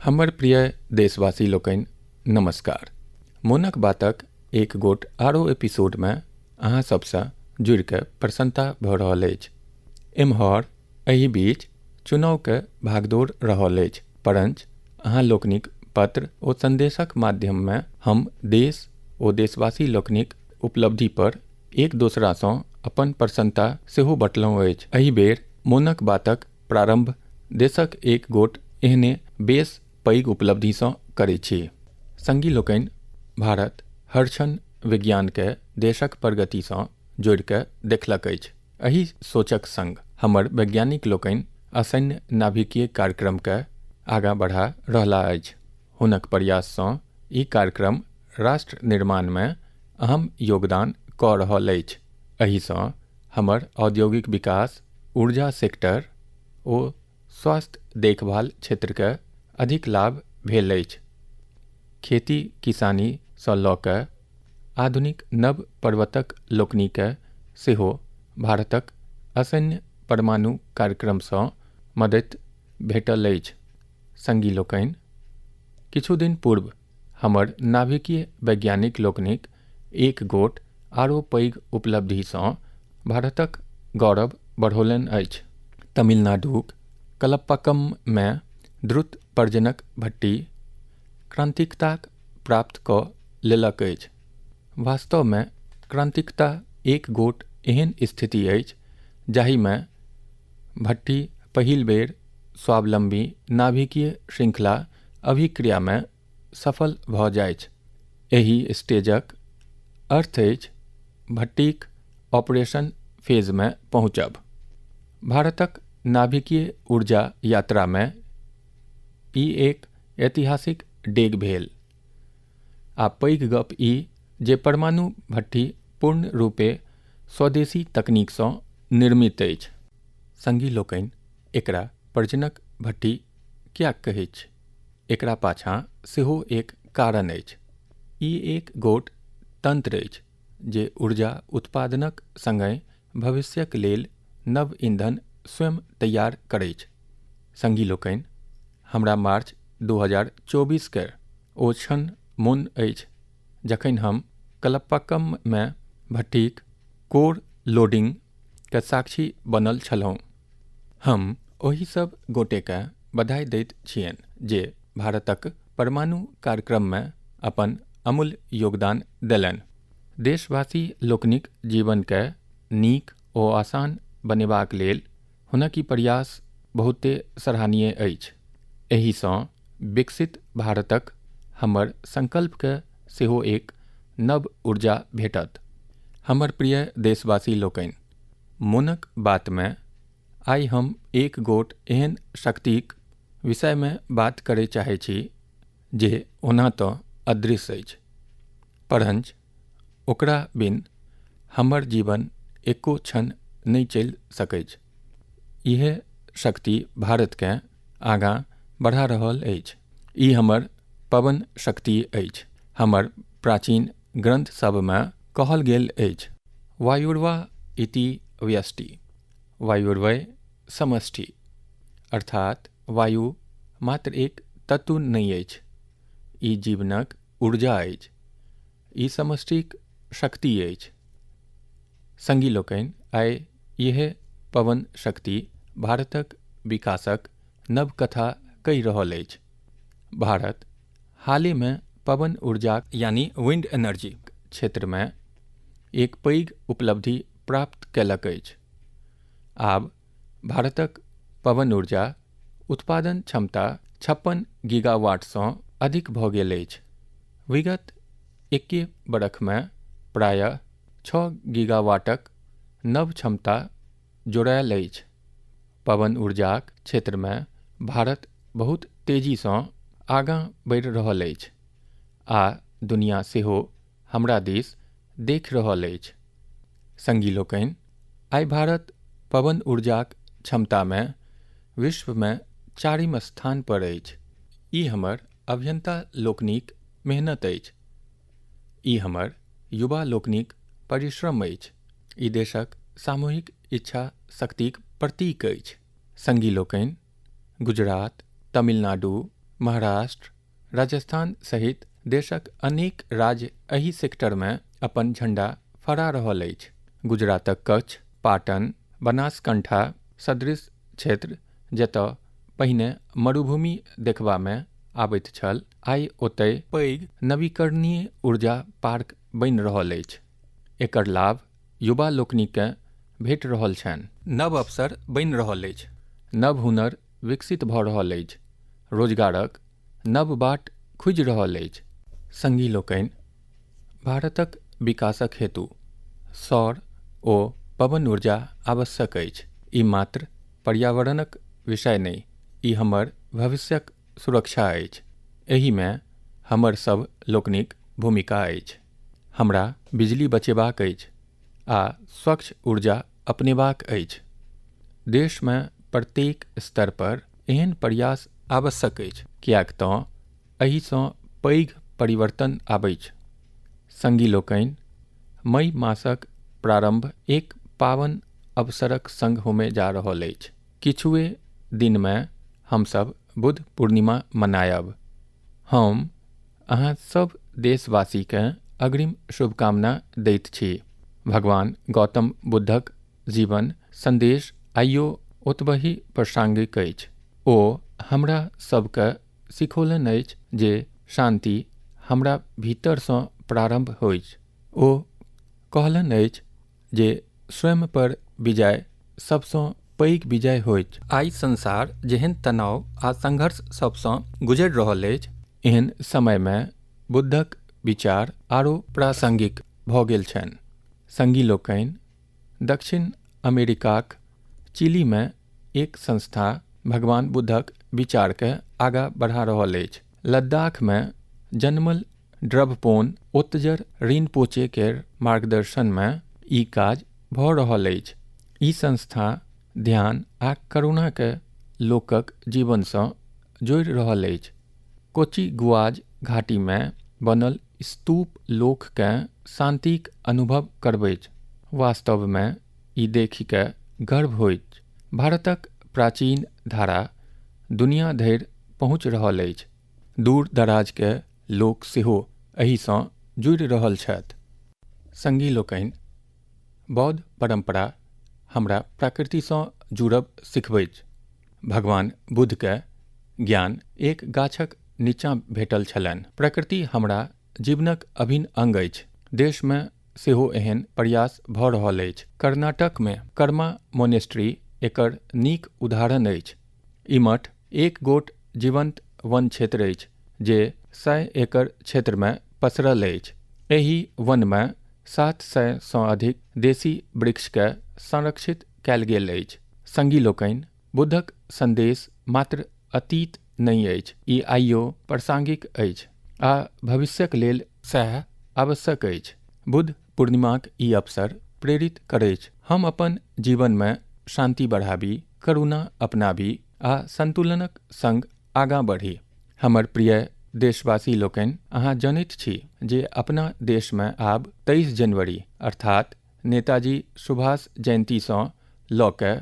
हमर प्रिय देशवासी लोकनि नमस्कार। मोनक बातक एक गोट आरो एपिसोडमे अहाँ सबसँ जुड़िके प्रसन्नता भऽ रहल अछि। एम्हर एहि बीच चुनावके भागदौड़ रहल अछि, परञ्च अहाँ लोकनिक पत्र ओ सन्देशक माध्यममे हम देश ओ देशवासी लोकनिक उपलब्धि पर एक दोसरासँ अपन प्रसन्नता सेहो बँटलहुँ अछि। एहि बेर मोनक बातक प्रारम्भ देशक एक गोट एहने बेस पैघ उपलब्धिसँ करैत छी। सङ्गी लोकनि, भारत हर क्षण विज्ञानके देशक प्रगतिसँ जोड़िके देखलक अछि। एहि सोचक सङ्ग हमर वैज्ञानिक लोकनि असैन्य नाभिकीय कार्यक्रमके आगाँ बढ़ा रहला अछि। हुनक प्रयाससँ ई कार्यक्रम राष्ट्र निर्माणमे अहम योगदान कऽ रहल अछि। एहिसँ हमर औद्योगिक विकास, ऊर्जा सेक्टर ओ स्वास्थ्य देखभाल क्षेत्रके अधिक लाभ भेल अछि। खेती किसानीसँ लऽ कऽ आधुनिक नव प्रवर्तक लोकनिके सेहो भारतक असैन्य परमाणु कार्यक्रमसँ मदति भेटल अछि। सङ्गी लोकनि, किछु दिन पूर्व हमर नाभिकीय वैज्ञानिक लोकनिक एक गोट आरो पैघ उपलब्धिसँ भारतक गौरव बढ़ौलनि अछि। तमिलनाडुक कलप्पक्कममे द्रुत प्रजनक भट्टी क्रान्तिकता प्राप्त कऽ लेलक अछि। वास्तवमे क्रान्तिकता एक गोट एहन स्थिति अछि जाहिमे भट्टी पहिल बेर स्वावलम्बी नाभिकीय श्रृङ्खला अभिक्रियामे सफल भऽ जाइछ। एहि स्टेजक अर्थ अछि भट्टीक ऑपरेशन फेजमे पहुँचब। भारतक नाभिकीय ऊर्जा यात्रामे ई एक ऐतिहासिक डेग भेल। आ पैघ गप ई जे परमाणु भट्टी पूर्ण रूपे स्वदेशी तकनीकसँ निर्मित अछि। सङ्गी लोकनि, एकरा प्रजनक भट्टी किएक कहैत छै? एकरा पाछाँ सेहो एक कारण अछि। ई एक गोट तन्त्र अछि जे ऊर्जा उत्पादनक सङ्गहि भविष्यक लेल नव ईन्धन स्वयं तैयार करैछ। सङ्गी लोकनि, हमरा मार्च 2024के ओ क्षण मोन अछि जखन हम कलप्पक्कममे भट्टीक कोर लोडिंगके साक्षी बनल छलहुँ। हम ओहि सब गोटेकेँ बधाई दैत छियनि जे भारतक परमाणु कार्यक्रममे अपन अमूल्य योगदान देलनि। देशवासी लोकनिक जीवनके नीक ओ आसान बनेबाक लेल हुनक ई प्रयास बहुते सराहनीय अछि। एहिसँ विकसित भारतक हमर सङ्कल्पके सेहो एक नव ऊर्जा भेटत। हमर प्रिय देशवासी लोकनि, मोनक बातमे आइ हम एक गोट एहन शक्तिक विषयमे बात करय चाहै छी जे ओना तऽ अदृश्य अछि, परञ्च ओकरा बिन हमर जीवन एको क्षण नहि चलि सकैछ। इएह शक्ति भारतकेँ आगाँ बढ़ा रहल अछि। ई हमर पवन शक्ति अछि। हमर प्राचीन ग्रन्थ सबमे कहल गेल अछि, वायुर्वा इति व्यष्टि, वायुर्वै समष्टि। अर्थात वायु मात्र एक तत्व नहि अछि, ई जीवनक ऊर्जा अछि, ई समष्टिक शक्ति अछि। सङ्गी लोकनि, आइ इएह पवन शक्ति भारतक विकासक नव कथा कहि रहल अछि। भारत हालहिमे पवन ऊर्जा यानी विंड एनर्जी क्षेत्रमे एक पैघ उपलब्धि प्राप्त कयलक अछि। आब भारतक पवन ऊर्जा उत्पादन क्षमता 56 गीगावाटसँ अधिक भऽ गेल अछि। विगत 21 बरखमे प्रायः 6 गीगावाटक नव क्षमता जोड़ायल अछि। पवन ऊर्जाक क्षेत्रमे भारत बहुत तेजीसँ आगाँ बढ़ि रहल अछि आ दुनिया सेहो हमरा दिस देखि रहल अछि। सङ्गी लोकनि, आइ भारत पवन ऊर्जाक क्षमतामे विश्वमे 4म स्थान पर अछि। ई हमर अभियन्ता लोकनिक मेहनत अछि, ई हमर युवा लोकनिक परिश्रम अछि, ई देशक सामूहिक इच्छा शक्तिक प्रतीक अछि। सङ्गी लोकनि, गुजरात, तमिलनाडु, महाराष्ट्र, राजस्थान सहित देशक अनेक राज्य एहि सेक्टर में अपन झंडा फहरा रहल अछि। गुजरातक कच्छ, पाटन, बनासकंठा सदृश क्षेत्र जतय पहिने मरुभूमि देखबा में आबैत छल, आइ ओतय पैघ नवीकरणीय ऊर्जा पार्क बनि रहल अछि। एकर लाभ युवा लोकनिकेँ भेट रहल छनि। नव अवसर बनि रहल अछि, नव हुनर विकसित भऽ रहल अछि, रोजगारक नव बाट खुजि रहल अछि। संगी लोकनि, भारतक विकासक हेतु सौर ओ पवन ऊर्जा आवश्यक अछि। ई मात्र पर्यावरणक विषय नहि, ई हमर भविष्यक सुरक्षा अछि। एहि में हमर सब लोकनिक भूमिका अछि। हमरा बिजली बचेबाक अछि आ स्वच्छ ऊर्जा अपनेबाक अछि। देश में प्रत्येक स्तर पर एहन प्रयास आवश्यक अछि, किएक तँ एहिसँ पैघ परिवर्तन आबैछ। संगी लोकनि, मई मासक प्रारंभ एक पावन अवसरक संग होमे जा रहल अछि। किछुए दिन में हमसब बुद्ध पूर्णिमा मनायब। हम अहाँ सब देशवासीकेँ अग्रिम शुभकामना दैत छी। भगवान गौतम बुद्धक जीवन संदेश आइयो ओतबहि प्रासंगिक अछि। ओ हमरा सबके सिखौलनि अछि जे शांति हमरा भीतरसँ प्रारंभ होइछ। ओ कहलनि अछि जे स्वयं पर विजय सबसँ पैघ विजय होइछ। आइ संसार जेहन तनाव आ संघर्ष सबसँ गुजरि रहल अछि, एहन समय में बुद्धक विचार आरो प्रासंगिक भऽ गेल छनि। संगी लोकनि, दक्षिण अमेरिकाक चिली में एक संस्था भगवान बुद्धक विचारकेँ आगाँ बढ़ा रहल अछि। लद्दाख में जन्मल ड्रभपोन ओत्तजर रिनपोचे केर मार्गदर्शन में ई काज भऽ रहल अछि। ई संस्था ध्यान आ करुणाकेँ लोकक जीवनसँ जोड़ि रहल अछि। कोचिगुआज घाटी में बनल स्तूप लोककेँ शांतिक अनुभव करबैछ। वास्तव में ई देखि कऽ गर्व होइत। भारतक प्राचीन धारा दुनिया धरि पहुँच रहल अछि। दूर दराज के लोक सेहो एहिसँ जुड़ि रहल छथि। संगी लोकनि, बौद्ध परंपरा हमरा प्रकृतिसँ जुड़ब सिखबैछ। भगवान बुद्धके ज्ञान एक गाछक नीचाँ भेटल छलनि। प्रकृति हमरा जीवनक अभिन्न अंग अछि। देश में सेहो एहन प्रयास भऽ रहल अछि। कर्नाटक में कर्मा मोनेस्ट्री एकर नीक उदाहरण अछि। ई मठ एक गोट जीवंत वन क्षेत्र अछि जे 100 एकड़ क्षेत्र में पसरल अछि। एहि वन में 700 सँ अधिक देशी वृक्षके संरक्षित कयल गेल अछि। संगी लोकनि, बुद्धक संदेश मात्र अतीत नहि अछि, ई आइयो प्रासंगिक अछि आ भविष्यक लेल सएह आवश्यक अछि। बुद्ध पूर्णिमाक ई अवसर प्रेरित करैछ। हम अपन जीवन में शांति बढ़ाबी, करुणा अपनाबी आ संतुलनक संग आगाँ बढ़ी। हमर प्रिय देशवासी लोकनि, अहाँ जनैत छी जे अपना देश में आब 23 जनवरी अर्थात नेताजी सुभाष जयंतीसँ लऽ कऽ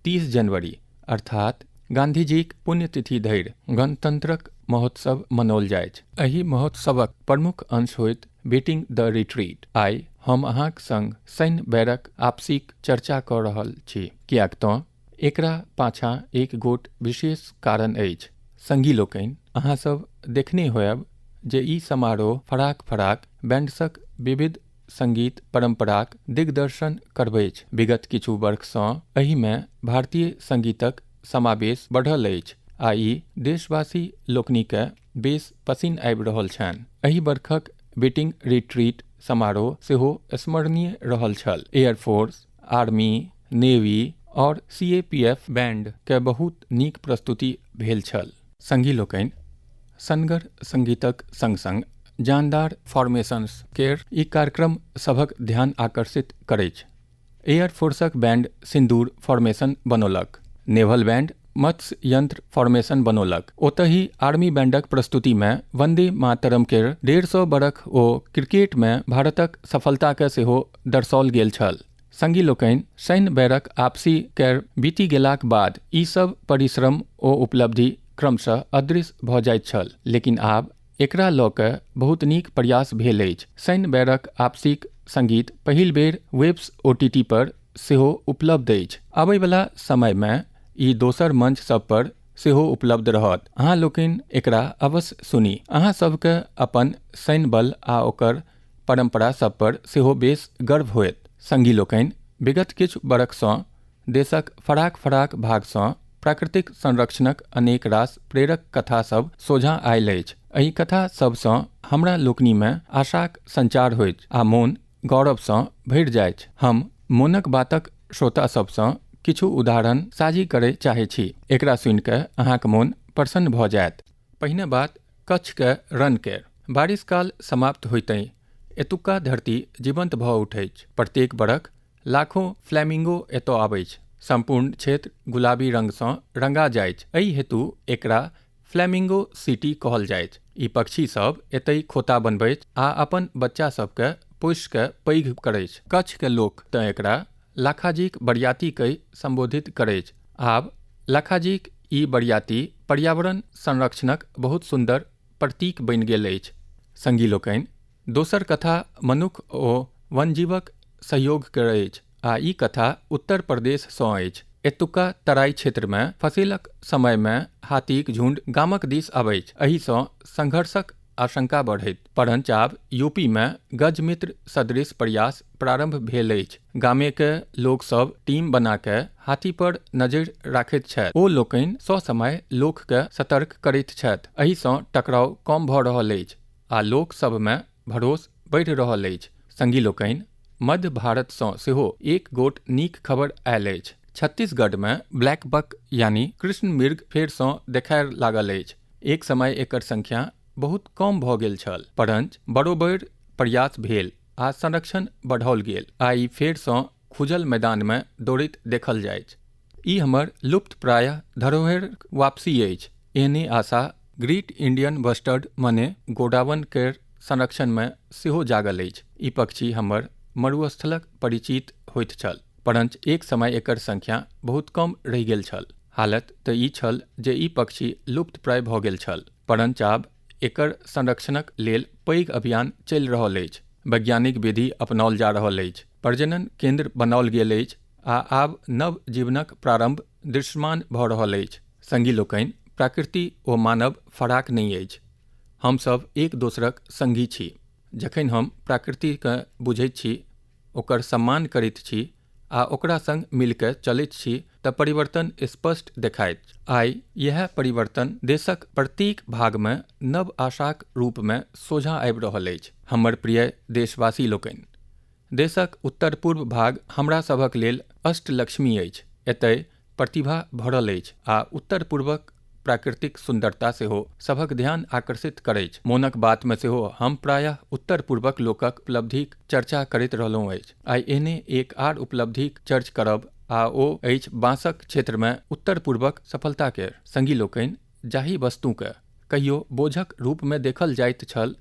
30 जनवरी अर्थात गांधीजीक पुण्यतिथि धरि गणतंत्रक महोत्सव मनाओल जाइत। एहि महोत्सवक प्रमुख अंश होइत बीटिंग द रिट्रीट। आइ हम अहाँक संग सैन्य बैरक आपसीक चर्चा कऽ रहल छी, किएक तँ एकरा पाछाँ एक गोट विशेष कारण अछि। संगी लोकनि, अहाँ सब देखने होयब जे ई समारोह फराक फराक बैंड्सक विविध संगीत परंपराक दिग्दर्शन करबैछ। विगत किछु वर्षसँ एहि में भारतीय संगीतक समावेश बढ़ल अछि आ ई देशवासी लोकनिकेँ बेस पसिन आबि रहल छनि। एहि वर्षक बीटिंग रिट्रीट समारोह सेहो स्मरणीय रहल छल। एयरफोर्स, आर्मी, नेवी और CAPF बैंड के बहुत नीक प्रस्तुति भेल छल। संगी लोकनि, सनगर संगीतक संग संग जानदार फॉर्मेशंस केर ई कार्यक्रम सभक ध्यान आकर्षित करैछ। एयरफोर्सक बैंड सिंदूर फॉर्मेशन बनौलक, नेवल बैंड मत्स्य यंत्र फॉर्मेशन बनौलक। ओतहि आर्मी बैंडक प्रस्तुति में वंदे मातरम केर 150 बरख ओ क्रिकेट में भारतक सफलताके सेहो दर्शाओल गेल छल। संगी लोकनि, सैन्य बैरक आपसी केर बीति गेलाक बाद ई सब परिश्रम ओ उपलब्धि क्रमशः अदृश्य भऽ जाइत छल, लेकिन आब एकरा लऽ कऽ बहुत नीक प्रयास भेल अछि। सैन्य बैरक आपसीक संगीत पहिल बेर वेब्स OTT पर सेहो उपलब्ध अछि। आबयवला समयमे ई दोसर मंच सब पर सेहो उपलब्ध रहत। अहाँ लोकनि एकरा अवश्य सुनी। अहाँ सबके अपन सैन्य बल आ ओकर परंपरा सब पर सेहो बेस गर्व होयत। संगी लोकनि, विगत किछु बरखसँ देशक फराक फराक भागसँ प्राकृतिक संरक्षणक अनेक रास प्रेरक कथा सब सोझाँ आयल अछि। एहि कथा सबसँ हमरा लोकनिमे आशाक संचार होइत आ मोन गौरवसँ भरि जाइत। हम मोनक बातक श्रोता सबसँ किछु उदाहरण साझी करय चाहै छी। एकरा सुनि कऽ अहाँक मोन प्रसन्न भऽ जायत। पहिने बात कच्छके रण केर। बारिश काल समाप्त होइतहि एतुक्का धरती जीवंत भऽ उठैछ। प्रत्येक बरख लाखों फ्लैमिंगो एतय आबैछ। संपूर्ण क्षेत्र गुलाबी रंगसँ रंगा जाइछ। एहि हेतु एकरा फ्लैमिंगो सिटी कहल जाइछ। ई पक्षी सब एतय खोता बनबैछ आ अपन बच्चा सबके पोषि कऽ पैघ करैछ। कच्छके लोक तऽ एकरा लाखाजीक बरियाती कहि संबोधित करैछ। आब लाखाजीक ई बरियाती पर्यावरण संरक्षणक बहुत सुन्दर प्रतीक बनि गेल अछि। संगी लोकनि, दोसर कथा मनुख ओ वन्यजीवक सहयोग केर अछि आ ई कथा उत्तर प्रदेशसँ अछि। एतुक्का तराई क्षेत्रमे फसिलक समयमे हाथीक झुंड गामक दिस अबैछ। एहिसँ संघर्षक आशंका बढ़ैत। परंच आब यूपीमे गजमित्र सदृश प्रयास प्रारंभ भेल अछि। गामेके लोकसभ टीम बना कऽ हाथी पर नजरि राखैत छथि। ओ लोकनि ससमय लोकके सतर्क करैत छथि। एहिसँ टकराव कम भऽ रहल अछि आ लोक सभमे भरोस बढ़ि रहल अछि। संगी लोकनि, मध्य भारतसँ सेहो एक गोट नीक खबर आयल अछि। छत्तीसगढ़मे ब्लैक बक यानी कृष्ण मृग फेरसँ देखाय लागल अछि। एक समय एकर संख्या बहुत कम भऽ गेल छल, परंच बरोबर प्रयास भेल आ संरक्षण बढ़ाओल गेल आ ई फेरसँ खुजल मैदानमे दौड़ैत देखल जाइछ। ई हमर लुप्त प्रायः धरोहरक वापसी अछि। एहने आशा ग्रेट इंडियन बस्टर्ड मने गोडावन केर संरक्षणमे सेहो जागल अछि। ई पक्षी हमर मरुस्थलक परिचित होइत छल, परंच एक समय एकर संख्या बहुत कम रहि गेल छल। हालत तऽ ई छल जे ई पक्षी लुप्त प्राय भऽ गेल छल, परंच आब एकर संरक्षणक लेल पैघ अभियान चलि रहल अछि। वैज्ञानिक विधि अपनाओल जा रहल अछि, प्रजनन केंद्र बनाओल गेल अछि आ आब नव जीवनक प्रारंभ दृश्यमान भऽ रहल अछि। संगी लोकनि, प्रकृति ओ मानव फराक नहि अछि। हमसभ एक दोसरक संगी छी। जखन हम प्रकृतिके बुझैत छी, ओकर सम्मान करैत छी आ ओकरा संग मिलकर चलैत छी तऽ परिवर्तन स्पष्ट देखाइत। आइ यह परिवर्तन देशक प्रत्येक भागमे नव आशाक रूपमे सोझाँ आबि रहल अछि। हमर प्रिय देशवासी लोकनि, देशक उत्तर पूर्व भाग हमरा सभक लेल अष्टलक्ष्मी अछि। एतय प्रतिभा भरल अछि आ उत्तर पूर्वक प्राकृतिक सुंदरता सेहो सभक ध्यान आकर्षित करैछ। मोनक बातमे सेहो हम प्रायः उत्तर पूर्वक लोकक उपलब्धिक चर्चा करैत रहलहुँ अछि। आइ एहने एक आर उपलब्धिक चर्च करब आ ओ अछि बाँसक क्षेत्रमे उत्तर पूर्वक सफलता केर। संगी लोकनि, जाहि वस्तुके कहियो बोझक रूपमे देखल जाइत छल,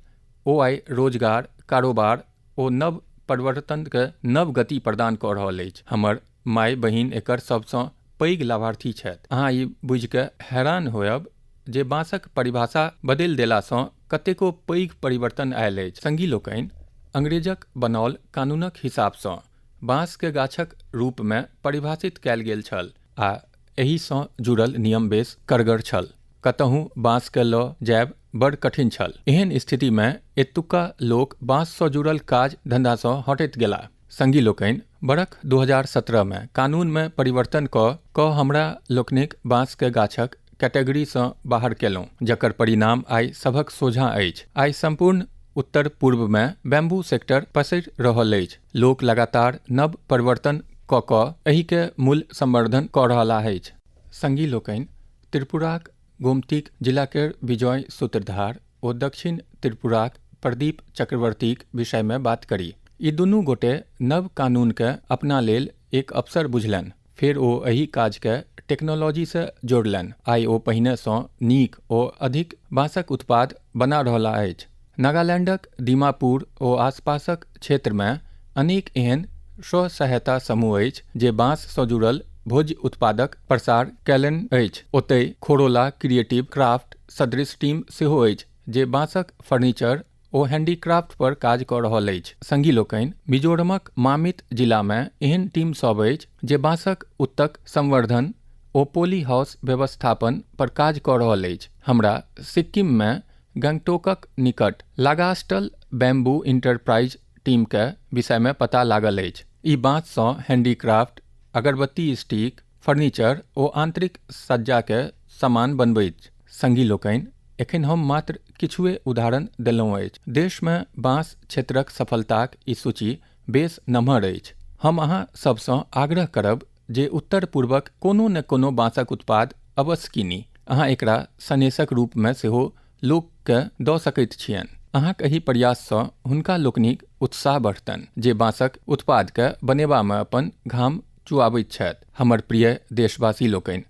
ओ आइ रोजगार, कारोबार ओ नव परिवर्तनके नव गति प्रदान कऽ रहल अछि। हमर माय बहिन एकर सबसँ पैघ लाभार्थी छथि। अहाँ ई बुझि कऽ हैरान होयब जे बाँसक परिभाषा बदलि देलासँ कतेको पैघ परिवर्तन आयल अछि। संगी लोकनि, अंग्रेजक बनाओल कानूनक हिसाबसँ बाँसके गाछक रूपमे परिभाषित कयल गेल छल आ एहिसँ जुड़ल नियम बेस कड़गर छल। कतहु बाँसके लऽ जायब बड़ कठिन छल। एहन स्थितिमे एतुक्का लोक बाँससँ जुड़ल काज धंधासँ हटैत गेलाह। संगी लोकनि, बरख 2017 में कानूनमे परिवर्तन कऽ हमरा लोकनिक बाँसके गाछक कैटेगरीसँ बाहर केलहुँ, जकर परिणाम आइ सभक सोझाँ अछि। आइ संपूर्ण उत्तर पूर्वमे बैम्बू सेक्टर पसरि रहल अछि। लोक लगातार नव परिवर्तन कऽ एहिके मूल संवर्धन कऽ रहलाह अछि। संगी लोकनि, त्रिपुराक गोमतीक जिला केर विजय सूत्रधार ओ दक्षिण त्रिपुराक प्रदीप चक्रवर्तीक विषयमे बात करी। ई दुनू गोटे नव कानूनके अपना लेल एक अवसर बुझलनि। फेर ओ एहि काजके टेक्नोलॉजीसँ जोड़लनि। आइ ओ पहिनेसँ नीक ओ अधिक बाँसक उत्पाद बना रहला अछि। नागालैंडक दीमापुर ओ आसपासक क्षेत्रमे अनेक एहन स्व-सहायता समूह अछि जे बाँससँ जुड़ल भोज्य उत्पादक प्रसार कयलनि अछि। ओतहि खोरोला क्रिएटिव क्राफ्ट सदृश टीम सेहो अछि जे बाँसक फर्नीचर ओ हैंडीक्राफ्ट पर काज कऽ रहल अछि। संगी लोकनि, मिजोरमक मामित जिलामे एहन टीम सब अछि जे बाँसक उत्तक संवर्धन ओ पॉली हाउस व्यवस्थापन पर काज कऽ रहल अछि। हमरा सिक्किममे गंगटोकक निकट लागास्टल बैम्बू इंटरप्राइज टीम के विषयमे पता लागल अछि। ई बाँससँ हैंडीक्राफ्ट, अगरबत्ती स्टिक, फर्नीचर ओ आंतरिक सज्जाके सामान बनबैत। संगी लोकनि, एखन हम मात्र किछुए उदाहरण देलहुँ अछि। देशमे बाँस क्षेत्रक सफलताक ई सूची बेस नमहर अछि। हम अहाँ सबसँ आग्रह करब जे उत्तर पूर्वक कोनो न कोनो बाँसक उत्पाद अवश्य कीनी। अहाँ एकरा सनेशक रूपमे सेहो लोककेँ दऽ सकैत छियनि। अहाँक एहि प्रयाससँ हुनका लोकनिक उत्साह बढ़तनि जे बाँसक उत्पादके बनेबामे अपन घाम चुआबैत छथि। हमर प्रिय देशवासी लोकनि,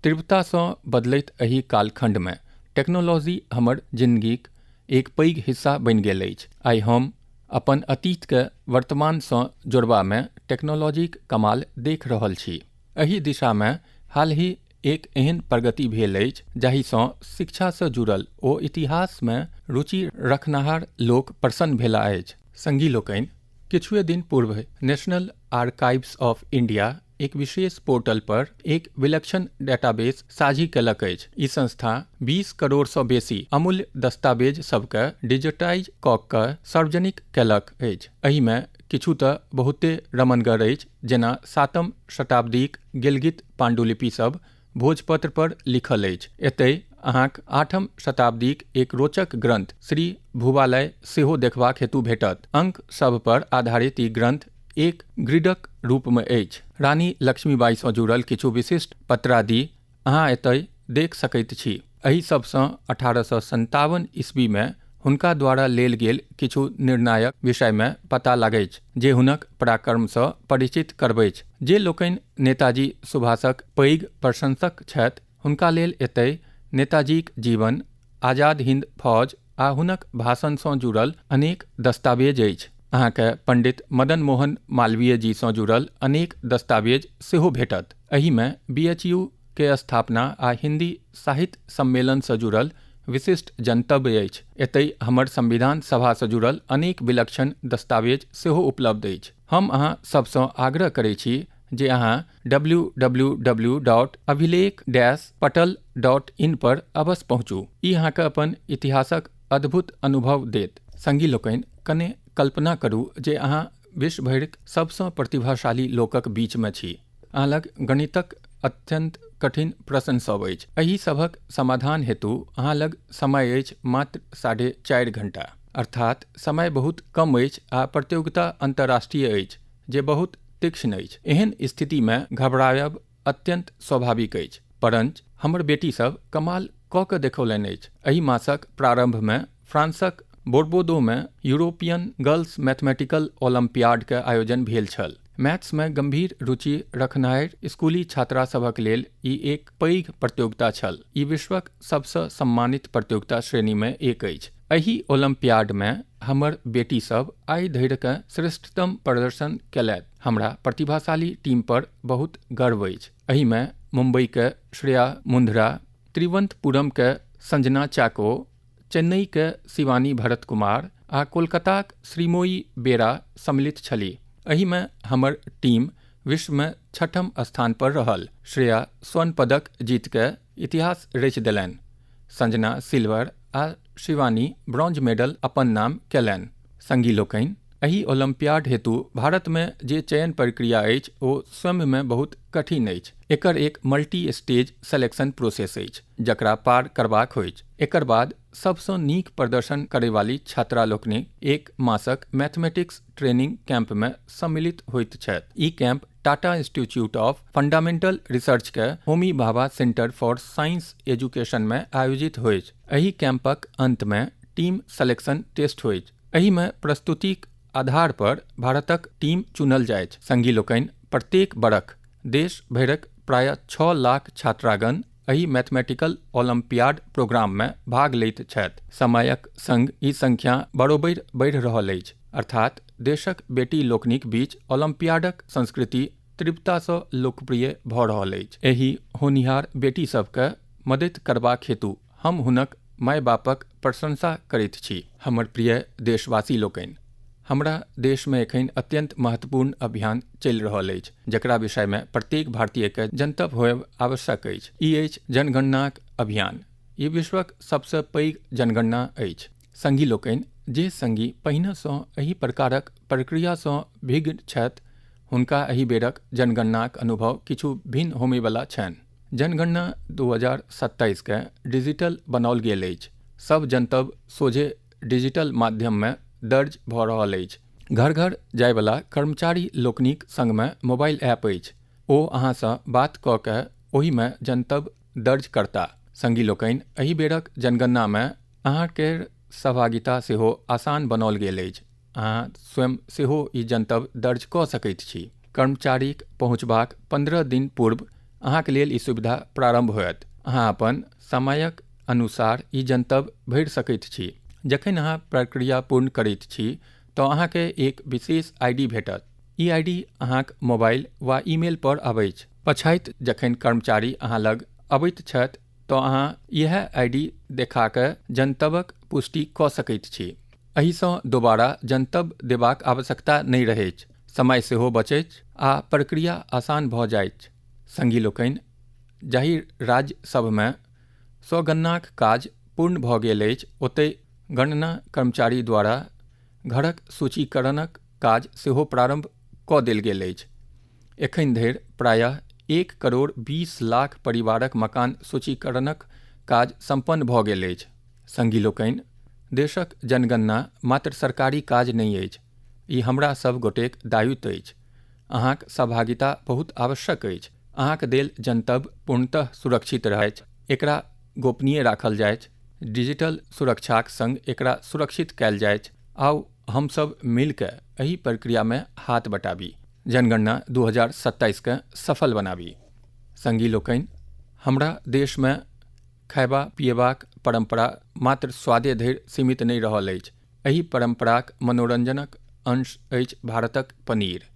तीव्रतासँ बदलैत एहि कालखंडमे टेक्नोलॉजी हमर जिंदगीक एक पैघ हिस्सा बनि गेल अछि। आइ हम अपन अतीतके वर्तमानसँ जोड़बामे टेक्नोलॉजीक कमाल देख रहल छी। एहि दिशामे हाल ही एक एहन प्रगति भेल अछि जाहिसँ शिक्षासँ जुड़ल ओ इतिहासमे रुचि रखनिहार लोक प्रसन्न भेलाह अछि। संगी लोकनि, किछुए दिन पूर्व नेशनल आर्काइव्स ऑफ इंडिया एक विशेष पोर्टल पर एक विलक्षण डेटाबेस साझी केलक अछि। ई संस्था 20 करोड़सँ बेसी अमूल्य दस्तावेज सबके डिजिटाइज कऽ कऽ सार्वजनिक केलक अछि। एहिमे किछु तऽ बहुते रमनगर अछि, जेना 7म शताब्दीक गिलगित पांडुलिपि सब भोजपत्र पर लिखल अछि। एतय अहाँक 8म शताब्दीक एक रोचक ग्रंथ श्री भूवालय सेहो देखबाक हेतु भेटत। अंक सब पर आधारित ई ग्रंथ एक ग्रिडक रूपमे अछि। रानी लक्ष्मीबाईसँ जुड़ल किछु विशिष्ट पत्रादि अहाँ एतय देख सकैत छी। एहि सबसँ 1857 ईस्वीमे हुनका द्वारा लेल गेल किछु निर्णायक विषयमे पता लगैछ जे हुनक पराक्रमसँ परिचित करबैछ। जे लोकनि नेताजी सुभाषक पैघ प्रशंसक छथि, हुनका लेल एतय नेताजीक जीवन, आजाद हिंद फौज आ हुनक भाषणसँ जुड़ल अनेक दस्तावेज अछि। अहाँके पंडित मदन मोहन मालवीय जीसँ जुड़ल अनेक दस्तावेज सेहो भेटत। एहिमे BHU के स्थापना आ हिंदी साहित्य सम्मेलनसँ जुड़ल विशिष्ट जनतव्य अछि। एतय हमर संविधान सभासँ जुड़ल अनेक विलक्षण दस्तावेज सेहो उपलब्ध अछि। हम अहाँ सबसँ आग्रह करैत छी जे अहाँ www.abhilekh-patal.in पर अवश्य पहुँचू। ई अहाँके अपन इतिहासक अद्भुत अनुभव देत। संगी लोकनि, कने कल्पना करू जे अहाँ विश्व भरिक सबसँ प्रतिभाशाली लोकक बीचमे छी। अहाँ लग गणितक अत्यंत कठिन प्रश्न सब अछि। एहि सभक समाधान हेतु अहाँ लग समय अछि मात्र 4.5 घंटा, अर्थात समय बहुत कम अछि आ प्रतियोगिता अंतर्राष्ट्रीय अछि जे बहुत तीक्ष्ण अछि। एहन स्थितिमे घबरायब अत्यंत स्वाभाविक अछि, परंच हमर बेटी सब कमाल कऽ कऽ देखौलनि अछि। एहि मासक प्रारंभमे फ्रांसक बोर्बोदोमे यूरोपियन गर्ल्स मैथमेटिकल ओलंपियाडके आयोजन भेल छल। मैथ्समे गंभीर रुचि रखनिहार स्कूली छात्रा सभक लेल ई एक पैघ प्रतियोगिता छल। ई विश्वक सबसँ सम्मानित प्रतियोगिता श्रेणीमे एक अछि। एहि ओलंपियाडमे हमर बेटी सब आइ धरिके श्रेष्ठतम प्रदर्शन केलथि। हमरा प्रतिभाशाली टीम पर बहुत गर्व अछि। एहिमे मुंबईके श्रेया मुंद्रा, तिरुवनंतपुरमके संजना चाको, चेन्नईके शिवानी भरत कुमार आ कोलकाताक श्रीमोई बेरा सम्मिलित छलीह। एहिमे हमर टीम विश्वमे 6म स्थान पर रहल। श्रेया स्वर्ण पदक जीतके इतिहास रचि देलनि। संजना सिल्वर आ शिवानी ब्रॉन्ज मेडल अपन नाम केलनि। संगी लोकनि, एहि ओलंपियाड हेतु भारतमे जे चयन प्रक्रिया अछि ओ स्वयंमे बहुत कठिन अछि। एकर एक मल्टी स्टेज सिलेक्शन प्रोसेस अछि जकरा पार करबाक होइछ। एकर बाद सबसँ नीक प्रदर्शन करैवाली छात्रा लोकनि एक मासक मैथमेटिक्स ट्रेनिंग कैंपमे सम्मिलित होइत छथि। ई camp Tata institute of fundamental रिसर्चके Homi Bhabha centre for science एजुकेशनमे आयोजित होइछ। एहि कैंपक अंतमे टीम सिलेक्शन टेस्ट होइछ। एहिमे प्रस्तुतिक आधार पर भारतक टीम चुनल जाइछ। संगी लोकनि, प्रत्येक बरख देश भरिक प्राय 6 लाख छात्रागण एहि मैथमेटिकल ओलंपियाड प्रोग्राममे भाग लैत छथि। समयक संग ई संख्या बरोबरि बढ़ि रहल अछि, अर्थात देशक बेटी लोकनिक बीच ओलंपियाडक संस्कृति तीव्रतासँ लोकप्रिय भऽ रहल अछि। एहि होनिहार बेटी सभके मदद करबाक हेतु हम हुनक माय बापक प्रशंसा करैत छी। हमर प्रिय देशवासी लोकनि, हमरा देशमे एखन अत्यंत महत्वपूर्ण अभियान चलि रहल अछि जकरा विषयमे प्रत्येक भारतीयके जनतब होयब आवश्यक अछि। ई अछि जनगणनाक अभियान। ई विश्वक सबसँ पैघ जनगणना अछि। संगी लोकनि, जे संगी पहिनेसँ एहि प्रकारक प्रक्रियासँ विज्ञ छथि हुनका एहि बेरक जनगणनाक अनुभव किछु भिन्न होमयवला छनि। जनगणना 2027 डिजिटल बनाओल गेल अछि। सब जनतब सोझे डिजिटल माध्यममे दर्ज भऽ रहल अछि। घर घर जायवला कर्मचारी लोकनिक संगमे मोबाइल ऐप अछि। ओ अहाँसँ बात कऽ कऽ ओहिमे जनतब दर्ज करताह। संगी लोकनि, एहि बेरक जनगणनामे अहाँके सहभागिता सेहो आसान बनाओल गेल अछि। अहाँ स्वयं सेहो ई जनतब दर्ज कऽ सकैत छी। कर्मचारीक पहुँचबाक 15 दिन पूर्व अहाँके लेल ई सुविधा प्रारंभ होयत। अहाँ अपन समयक अनुसार ई जनतब भरि सकैत छी। जखन अहाँ प्रक्रिया पूर्ण करैत छी तऽ अहाँके एक विशेष ID भेटत। ई ID अहाँक मोबाइल वा ईमेल पर अबैछ। पछाति जखन कर्मचारी अहाँ लग अबैत छथि तऽ अहाँ इएह ID देखा कऽ जनतबक पुष्टि कऽ सकैत छी। एहिसँ दोबारा जनतब देबाक आवश्यकता नहि रहैछ, समय सेहो बचैछ आ प्रक्रिया आसान भऽ जाइछ। संगी लोकनि, जाहि राज्य सभमे स्वगणनाक काज पूर्ण भऽ गेल अछि ओतय गणना कर्मचारी द्वारा घरक सूचीकरणक काज सेहो प्रारंभ कऽ देल गेल अछि। एखन धरि प्रायः 1,20,00,000 परिवारक मकान सूचीकरणक काज संपन्न भऽ गेल अछि। संगी लोकनि, देशक जनगणना मात्र सरकारी काज नहि अछि, ई हमरा सब गोटेक दायित्व अछि। अहाँक सहभागिता बहुत आवश्यक अछि। अहाँक देल जनतब पूर्णतः सुरक्षित रहैछ, एकरा गोपनीय राखल जाइछ, डिजिटल सुरक्षाक संग एकरा सुरक्षित कयल जाइछ। आउ हमसब मिलकऽ एहि प्रक्रियामे हाथ बटाबी, जनगणना 2027 सफल बनाबी। संगी लोकनि, हमरा देशमे खयबा पियबाक परंपरा मात्र स्वादे धरि सीमित नहि रहल अछि। एहि परंपराक मनोरंजनक अंश अछि भारतक पनीर।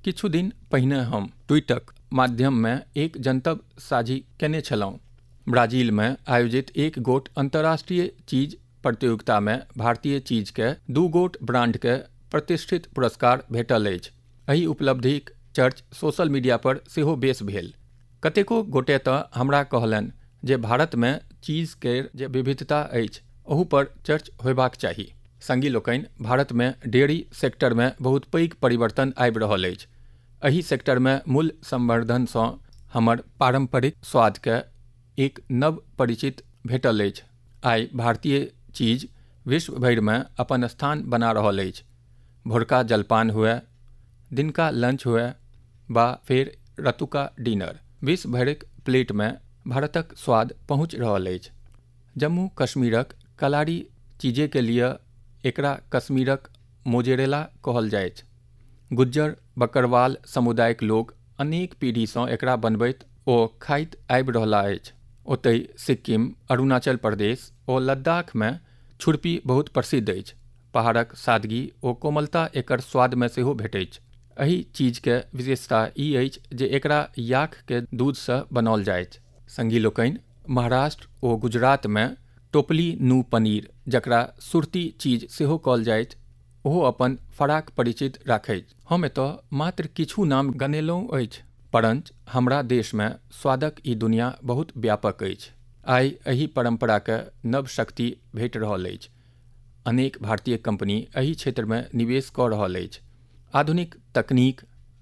किछु दिन पहिने हम ट्वीटक माध्यममे एक जनतब साझी केने छलहुँ। ब्राजीलमे आयोजित एक गोट अंतर्राष्ट्रीय चीज प्रतियोगितामे भारतीय चीजके 2 गोट ब्रांडके प्रतिष्ठित पुरस्कार भेटल अछि। एहि उपलब्धिक चर्च सोशल मीडिया पर सेहो बेस भेल। कतेको गोटे तऽ हमरा कहलनि जे भारतमे चीज केर जे विविधता अछि ओहू पर चर्च होयबाक चाही। संगी लोकनि, भारतमे डेयरी सेक्टरमे बहुत पैघ परिवर्तन आबि रहल अछि। एहि सेक्टरमे मूल्य संवर्धनसँ हमर पारंपरिक स्वादके एक नव परिचित भेटल अछि। आइ भारतीय चीज विश्व भरिमे अपन स्थान बना रहल अछि। भोरका जलपान हुए, दिनका लंच हुए वा फेर रातुका डिनर, विश्व भरिक प्लेटमे भारतक स्वाद पहुँच रहल अछि। जम्मू कश्मीरक कलारी चीजेके लिए एकरा कश्मीरक मोजेरेला कहल जाइछ। गुज्जर बकरवाल समुदायक लोक अनेक पीढ़ीसँ एकरा बनबैत ओ खाइत आबि रहला अछि। ओतहि सिक्किम, अरुणाचल प्रदेश ओ लद्दाखमे छुर्पी बहुत प्रसिद्ध अछि। पहाड़क सादगी ओ कोमलता एकर स्वादमे सेहो भेटैछ। एहि चीजके विशेषता ई अछि जे एकरा याकके दूधसँ बनाओल जाइछ। संगी लोकनि, महाराष्ट्र ओ गुजरातमे टोपली नू पनीर, जकरा सुरती चीज सेहो कहल जाइछ, ओहो अपन फराक परिचित राखैछ। हम एतय मात्र किछु नाम गनेलहुँ अछि, परंच हमरा देशमे स्वादक ई दुनिया बहुत व्यापक अछि। आइ एहि परंपराके नव शक्ति भेट रहल अछि। अनेक भारतीय कंपनी एहि क्षेत्रमे निवेश कऽ रहल अछि। आधुनिक तकनीक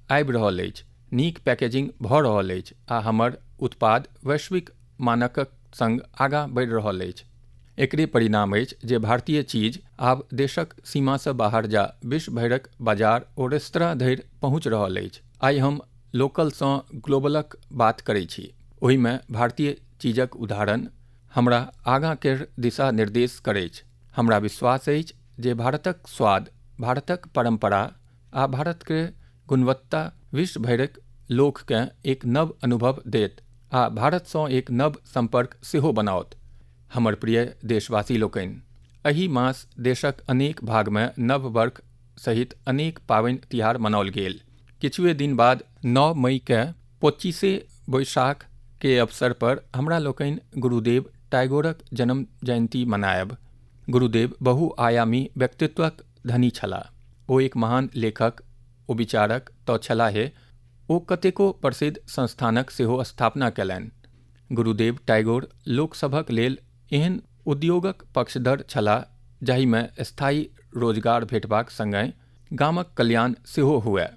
आबि रहल अछि, नीक पैकेजिंग भऽ रहल अछि आ हमर उत्पाद वैश्विक मानकक संग आगाँ बढ़ि रहल अछि। एकरे परिणाम अछि जे भारतीय चीज आब देशक सीमासँ बाहर जा विश्व भरिक बाजार ओ रेस्तरां धरि पहुँच रहल अछि। आइ हम लोकलसँ ग्लोबलक बात करै छी। ओहिमे भारतीय चीजक उदाहरण हमरा आगाँ केर दिशा निर्देश करैछ। हमरा विश्वास अछि जे भारतक स्वाद, भारतक परंपरा आ भारतके गुणवत्ता विश्व भरिक लोककेँ एक नव अनुभव देत आ भारतसँ एक नव संपर्क सेहो बनाओत। हमर प्रिय देशवासी लोकनि, एहि मास देशक अनेक भागमे नव वर्ष सहित अनेक पावनि तिहार मनाओल गेल। किछुए दिन बाद 9 मई के 25 बैसाख के अवसर पर हमरा लोकनि गुरुदेव टैगोरक जन्म जयंती मनायब। गुरुदेव बहुआयामी व्यक्तित्वक धनी छलाह। ओ एक महान लेखक, ओ विचारक तऽ छलाहे, ओ कतेको प्रसिद्ध संस्थानक सेहो स्थापना कयलनि। गुरुदेव टैगोर लोकसभक लेल एहन उद्योगक पक्षधर छलाह जाहिमे स्थायी रोजगार भेटबाक संगहि गामक कल्याण सेहो हुए।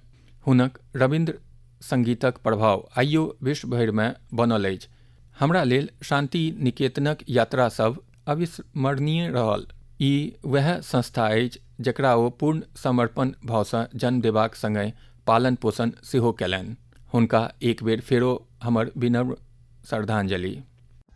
हुनक रविन्द्र संगीतक प्रभाव आइयो विश्व भरिमे बनल अछि। हमरा लेल शांति निकेतनक यात्रा सब अविस्मरणीय रहल। ई वएह संस्था अछि जकरा ओ पूर्ण समर्पण भावसँ जन्म देबाक संगहि पालन पोषण सेहो कयलनि। हुनका एक बेर फेरो हमर विनम्र श्रद्धांजलि।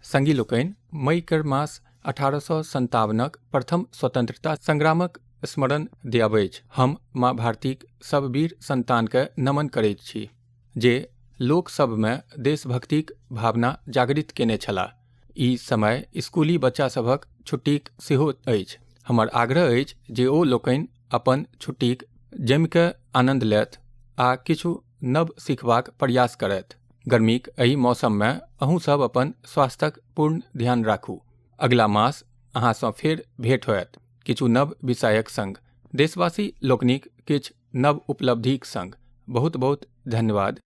संगी लोकनि, मई कर मास 1857क प्रथम स्वतंत्रता संग्रामक स्मरण दियाबैछ। हम माँ भारतीक सब वीर संतानके नमन करैत छी जे लोक सबमे देशभक्तिक भावना जागृत केने छलाह। ई समय स्कूली बच्चा सभक छुट्टीक सेहो अछि। हमर आग्रह अछि जे ओ लोकनि अपन छुट्टीक जमिके आनंद लेथि आ किछु नव सिखबाक प्रयास करथि। गर्मीक एहि मौसममे अहूँ सब अपन स्वास्थ्यक पूर्ण ध्यान राखू। अगिला मास अहाँसँ फेर भेंट होयत किछु नव विषयक संग, देशवासी लोकनिक किछु नव उपलब्धिक संग। बहुत बहुत धन्यवाद।